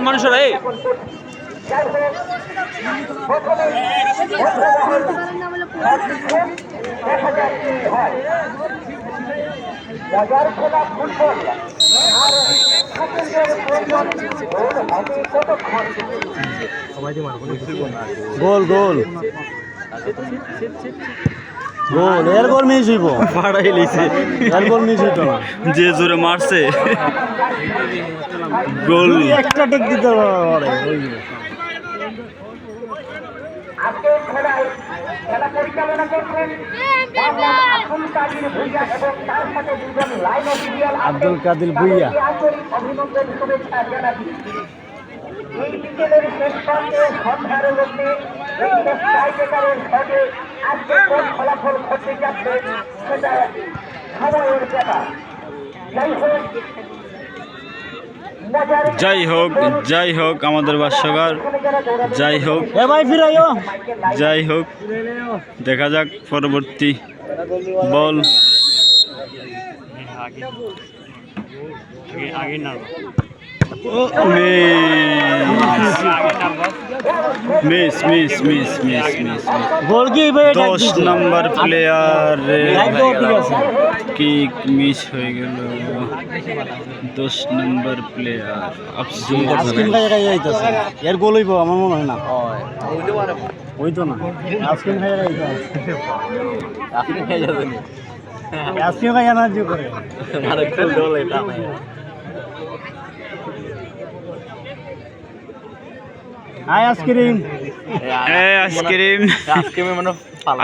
মানুষরা বাজার খোলা ফুটবল গোল গোল গোল এর গোল মিস হইব ফাড়াই লিছে এর গোল মিস হইতো না যে জোরে মারছে গোল একটা টেক দিতে পারে আজকে খেলা পরিচালনা করছেন আব্দুল কাদির ভুইয়া। অভিনন্দন শুভেচ্ছা জানাচ্ছি। এই বিকেলের শেষ প্রান্তে সন্ধ্যার লগ্নে এই শেষ টাইব্রেকারের শটে আজকে কোন ফলাফল ঘটতে যাচ্ছে সেটা সময়ের ব্যাপার। যাই হোক আমাদের ভাষ্যকার যাই হোক যাই হোক দেখা যাক পরবর্তী বল মিস 10 নম্বর প্লেয়ারের কিক মিস হয়ে গেল 10 নম্বর প্লেয়ার এর গোল হইব আমার মনে হয় না হইতো না আইসক্রিম খাই এনার্জি করে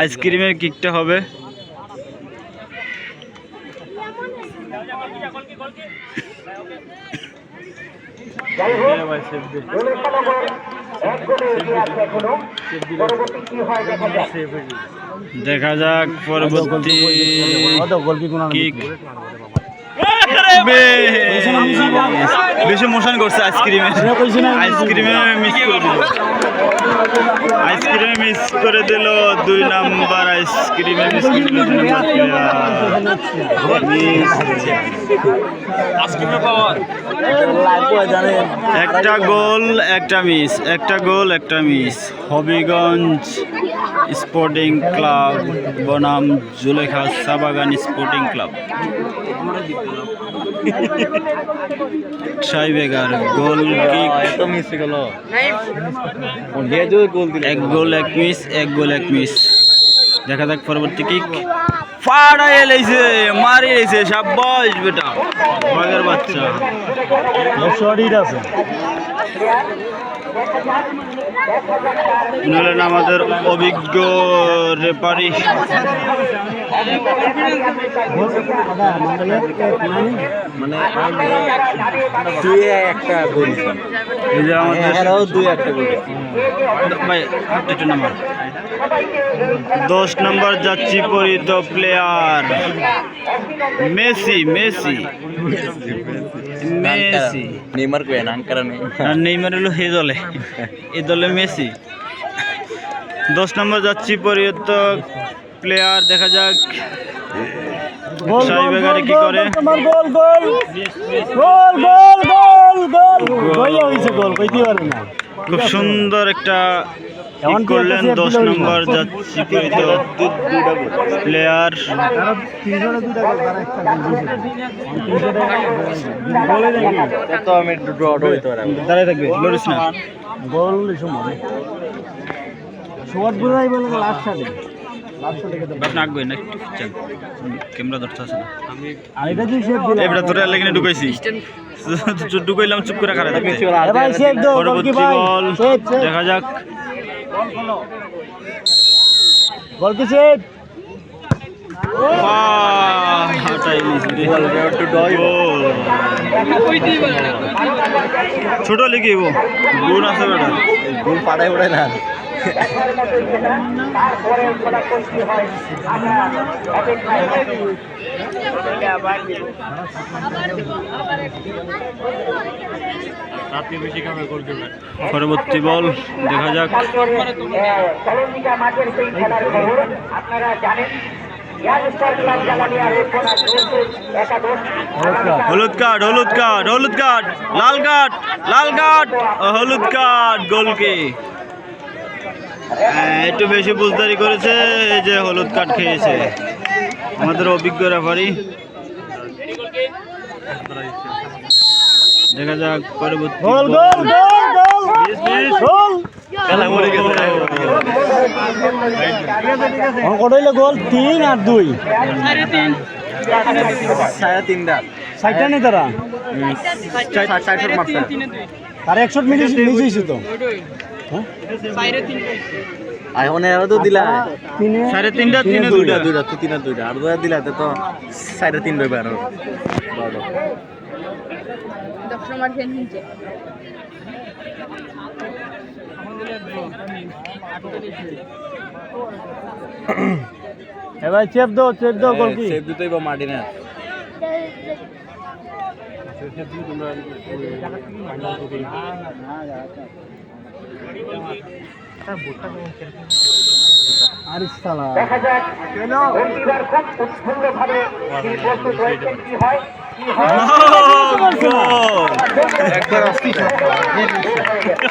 আইসক্রিমের কিকটা হবে দেখা যাক পরবর্তী কিক বেশি মোশন করছে আইসক্রিমে মিস করে দিল 2 নাম্বার আইসক্রিমে মিস করে দিল একটা গোল একটা মিস হবিগঞ্জ স্পোর্টিং ক্লাব বনাম Julekha Sabagan sporting club tiebreaker goal kick এক গোল এক মিস দেখা যাক পরবর্তী কিক ফাড়াই লাইছে মারি লাইছে শাবাশ বেটা বাগের বাচ্চা আছে হলেন আমাদের অভিজ্ঞ রেফারি একটা গোল এই যে আমাদের 10 নম্বর যাচ্ছি পরিত প্লেয়ার মেসি নেইমার হলো এই দলে মেসি 10 নম্বর যাচ্ছি পরিত প্লেয়ার দেখা যাক টাইব্রেকারে কি করে খুব সুন্দর একটা করলেন 10 নম্বর যাচ্ছি পরিত প্লেয়ার দাঁড়ায় থাকবে লড়িস না গোল সময় শট বুঝাই বলে লাস্ট শটে নাকবে না ক্যামেরা ধরতে আছে না আরেকটা যে শেপ দিলাম এবারে ধরে লাগিনে ঢুকাইছি ঢুকাইলাম চুপ করে খাড়া থাকতে ভাই শেপ দাও পরবর্তী বল দেখা যাক বল কি শেপ ছোট লিখিব গুণ আছে বেটা গুণ পাড়াই উড়াই না পরবর্তী বল দেখা যাক মাঠের সেই খেলার খবর আপনারা জানেন ইয়াংস্টার ক্লাব জ্বালানিয়া রেপোনা চলছে একাদশ হলুদ কার্ড হলুদ কার্ড হলুদ কার্ড লাল কার্ড লাল কার্ড হলুদ কার্ড গোলকে একটু বেশি বুঝদারি করেছে, এই যে হলুদ কার্ড খেয়েছে আমাদের অভিজ্ঞ রেফারি। দেখা যাক পরবর্তী গোল গোল গোল গোল গোল খেলা মরে গেছে। অঙ্কটা হইলো গোল 3 আর 2 সাইডটা নেই তারা তার 100 মিনিট মিশিয়েছে তো সাড়ে তিনটা তিনে দুইটা আর দিলা তো 3.5 রইবে আর এবার চেপ দাও গোল কি সেভ দিতেই বা মার্টিনা আরে শালা দেখা যাক অঙ্কিতার খুব উৎফুল্লভাবে তিনি প্রস্তুত রয়েছেন কি হয়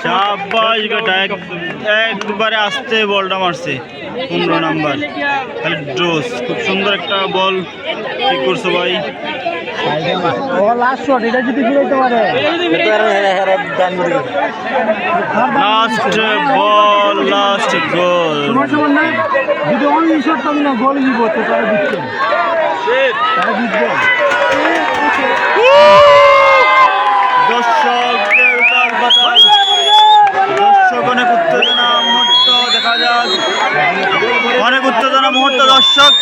শাবাশ বেটা, একবারে আস্তে বলটা মারছে 15 নাম্বার খালি ড্রোস। খুব সুন্দর একটা বল ঠিক করছো ভাই। ও লাস্ট শট, এটা যদি ফিরাইতে পারে লাস্ট বল লাস্ট গোল। সমান না যদি অনলি শট পাবি না গোল দিব তো তারা দিচ্ছে তারা জিতবে। দর্শকদের তালবাতাল, দর্শক অনেক উত্তেজনা মুহূর্ত দেখা যাক, অনেক উত্তেজনা মুহূর্ত দর্শক।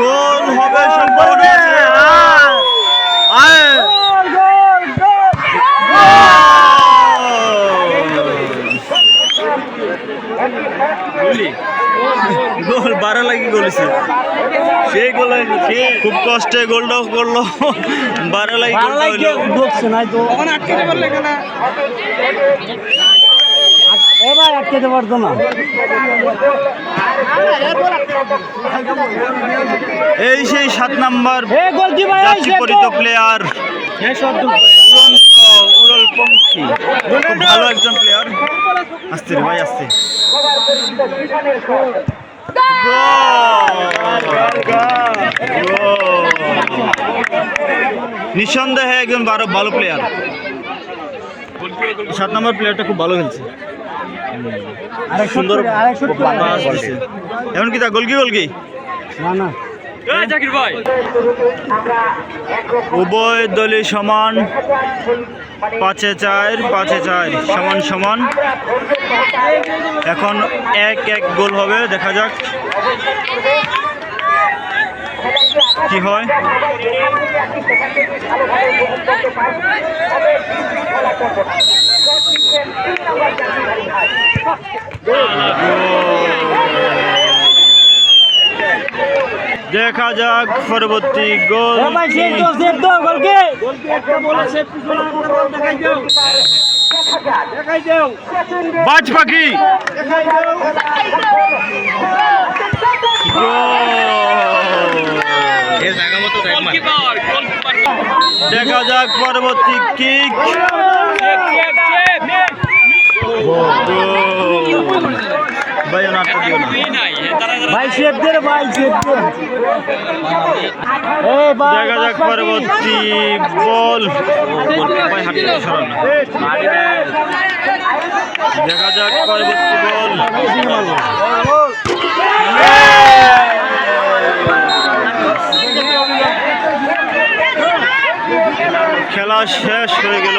গোল হবে সম্ভাবনা আছে। গোল 12 লাগি গোলছে সেই গোল, খুব কষ্টে গোলটাও করলো। 12 লাগি গোল হইলো। ঢুকছে নাই তো এবার আটকাতে পারতো না। এই সেই 7 নাম্বার গোলকিপার পরিচিত প্লেয়ার উড়ল পঙ্খী, খুব ভালো একজন প্লেয়ার। আসতে রে ভাই আসতে। নিঃসন্দেহে একজন ভালো প্লেয়ার। 7 নম্বর প্লেয়ারটা খুব ভালো খেলছে, সুন্দর পাস দিছে। এমনকি তা গোলকি না না উভয় দলই সমান, 5-4 5-4 সমান সমান। এখন 1-1 গোল হবে, দেখা যাক কি হয়। দেখা যাক পরবর্তী গোল। বাজ পাখি দেখা যাক পরবর্তী কিক। ভাই নাটক দিও না ভাই সেভ দে ভাই সেভ দে। দেখা যাক পরবর্তী বল। ভাই হাত থেকে সরান না। দেখা যাক পরবর্তী বল। খেলা শেষ হয়ে গেল,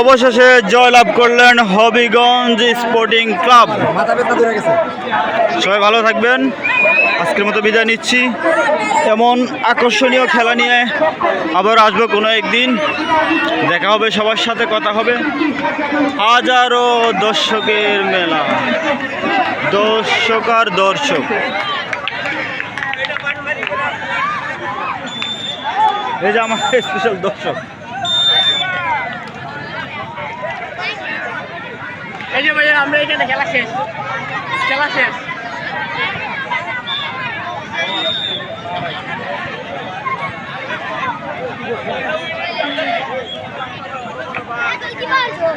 অবশেষে জয়লাভ করলেন হবিগঞ্জ স্পোর্টিং ক্লাব। সবাই ভালো থাকবেন, আজকের মতো বিদায় নিচ্ছি। এমন আকর্ষণীয় খেলা নিয়ে আবার আসবো কোনো একদিন, দেখা হবে, সবার সাথে কথা হবে। হাজারো দর্শকের মেলা, দর্শক আর দর্শক। এই যে আমার স্পেশাল দর্শক। এই যে ভাইয়া আমরা এখানে খেলা শেষ কি মারছো